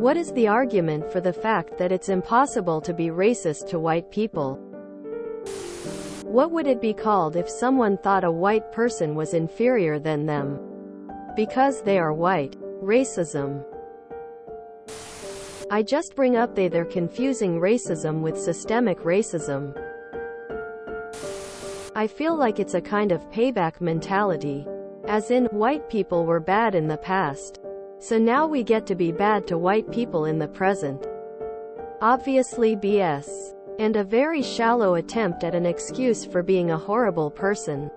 What is the argument for the fact that it's impossible to be racist to white people? What would it be called if someone thought a white person was inferior than them because they are white? Racism. I just bring up they're confusing racism with systemic racism. I feel like it's a kind of payback mentality. As in, white people were bad in the past, so now we get to be bad to white people in the present. Obviously BS. And a very shallow attempt at an excuse for being a horrible person.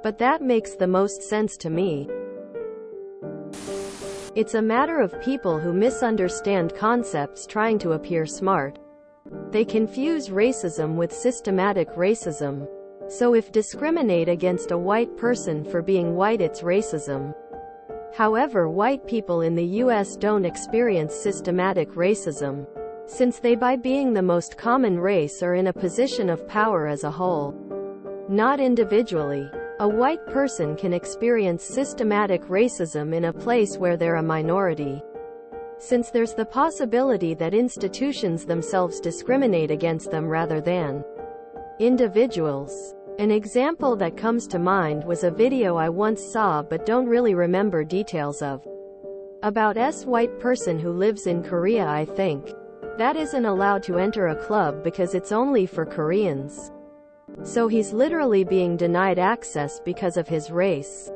But that makes the most sense to me. It's a matter of people who misunderstand concepts trying to appear smart. They confuse racism with systematic racism. So if discriminate against a white person for being white, it's racism. However, white people in the US don't experience systematic racism, since they, by being the most common race, are in a position of power as a whole, not individually. A white person can experience systematic racism in a place where they're a minority, since there's the possibility that institutions themselves discriminate against them rather than individuals. An example that comes to mind was a video I once saw but don't really remember details of, about a white person who lives in Korea, I think, that isn't allowed to enter a club because it's only for Koreans. So he's literally being denied access because of his race.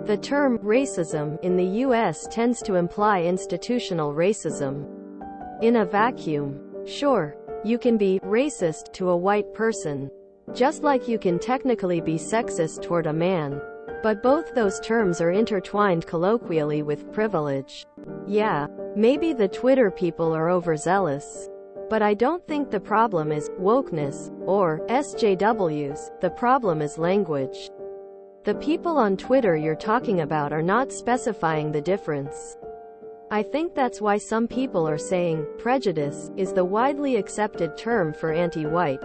The term racism in the US tends to imply institutional racism. In a vacuum, sure, you can be racist to a white person, just like you can technically be sexist toward a man. But both those terms are intertwined colloquially with privilege. Yeah, maybe the Twitter people are overzealous, but I don't think the problem is wokeness or SJWs. The problem is language. The people on Twitter you're talking about are not specifying the difference. I think that's why some people are saying prejudice is the widely accepted term for anti-white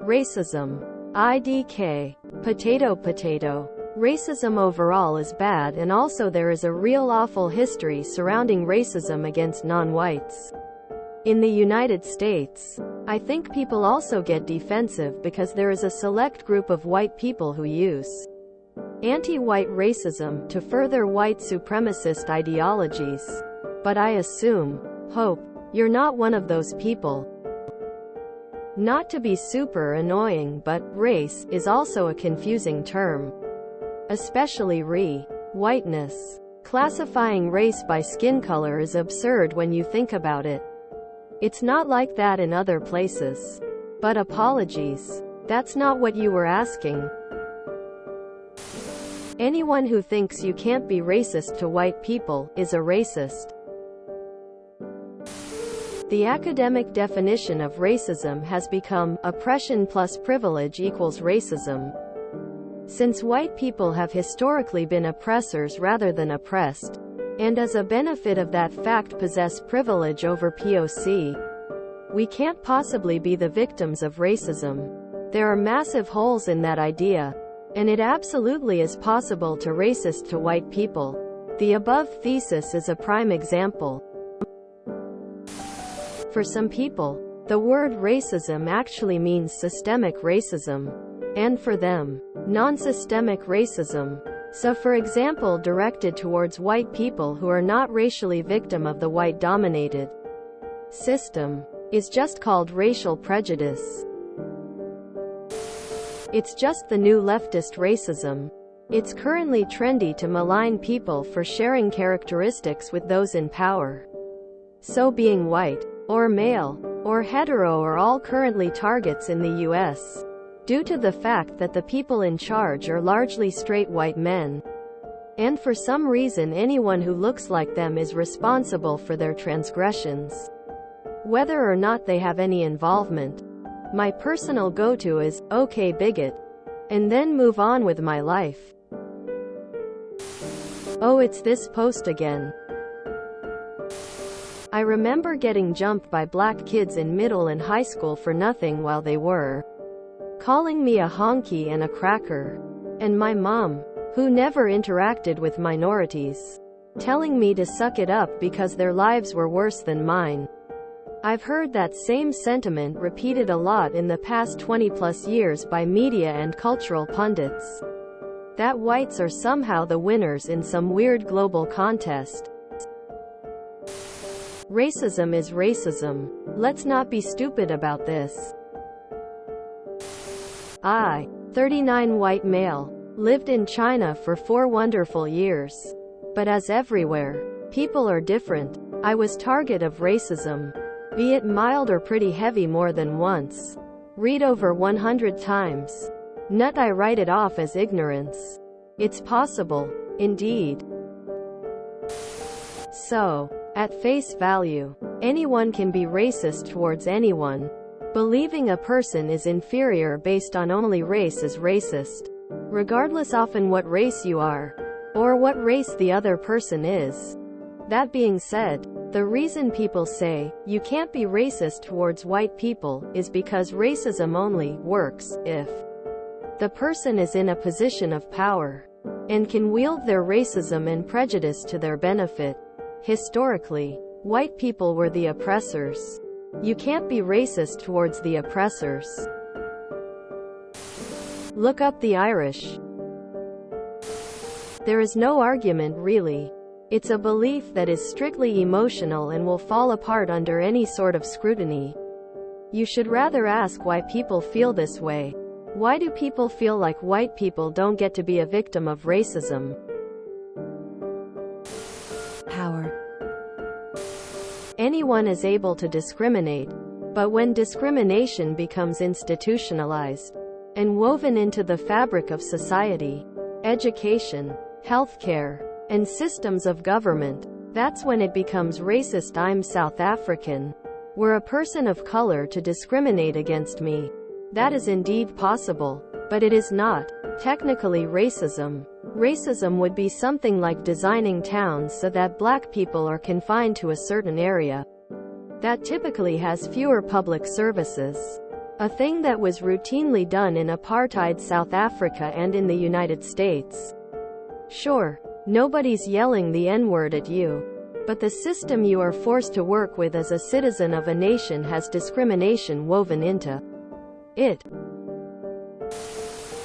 racism. IDK. Potato. Racism overall is bad, and also there is a real awful history surrounding racism against non-whites. In the United States, I think people also get defensive because there is a select group of white people who use anti-white racism to further white supremacist ideologies. But I hope, you're not one of those people. Not to be super annoying, but race is also a confusing term. Especially whiteness. Classifying race by skin color is absurd when you think about it. It's not like that in other places. But apologies. That's not what you were asking. Anyone who thinks you can't be racist to white people is a racist. The academic definition of racism has become oppression plus privilege equals racism. Since white people have historically been oppressors rather than oppressed, and as a benefit of that fact possess privilege over POC, we can't possibly be the victims of racism. There are massive holes in that idea, and it absolutely is possible to racist to white people. The above thesis is a prime example. For some people, the word racism actually means systemic racism, and for them, non-systemic racism. So for example, directed towards white people who are not racially victim of the white-dominated system, is just called racial prejudice. It's just the new leftist racism. It's currently trendy to malign people for sharing characteristics with those in power. So being white, or male, or hetero are all currently targets in the US, due to the fact that the people in charge are largely straight white men. And for some reason anyone who looks like them is responsible for their transgressions, whether or not they have any involvement. My personal go-to is, okay bigot, and then move on with my life. Oh, it's this post again. I remember getting jumped by black kids in middle and high school for nothing while they were calling me a honky and a cracker. And my mom, who never interacted with minorities, telling me to suck it up because their lives were worse than mine. I've heard that same sentiment repeated a lot in the past 20+ years by media and cultural pundits. That whites are somehow the winners in some weird global contest. Racism is racism. Let's not be stupid about this. I, 39 white male, lived in China for 4 wonderful years. But as everywhere, people are different. I was target of racism, be it mild or pretty heavy, more than once. Read over 100 times. Nut, I write it off as ignorance. It's possible, indeed. So, at face value, anyone can be racist towards anyone. Believing a person is inferior based on only race is racist, regardless often what race you are, or what race the other person is. That being said, the reason people say, you can't be racist towards white people, is because racism only works if the person is in a position of power and can wield their racism and prejudice to their benefit. Historically, white people were the oppressors. You can't be racist towards the oppressors. Look up the Irish. There is no argument really. It's a belief that is strictly emotional and will fall apart under any sort of scrutiny. You should rather ask why people feel this way. Why do people feel like white people don't get to be a victim of racism? Power. Anyone is able to discriminate, but when discrimination becomes institutionalized and woven into the fabric of society, education, healthcare, and systems of government, that's when it becomes racist. I'm South African. Were a person of color to discriminate against me, that is indeed possible, but it is not technically racism. Racism would be something like designing towns so that black people are confined to a certain area that typically has fewer public services. A thing that was routinely done in apartheid South Africa and in the United States. Sure, nobody's yelling the N-word at you, but the system you are forced to work with as a citizen of a nation has discrimination woven into it.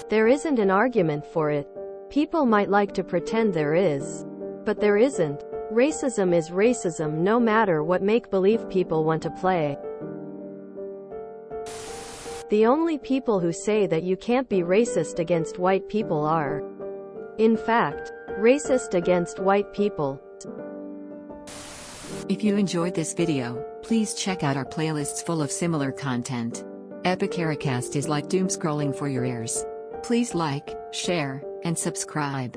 There isn't an argument for it. People might like to pretend there is, but there isn't. Racism is racism no matter what make-believe people want to play. The only people who say that you can't be racist against white people are, in fact, racist against white people. If you enjoyed this video, please check out our playlists full of similar content. TooAfraidToAsk is like doom scrolling for your ears. Please like, share, and subscribe.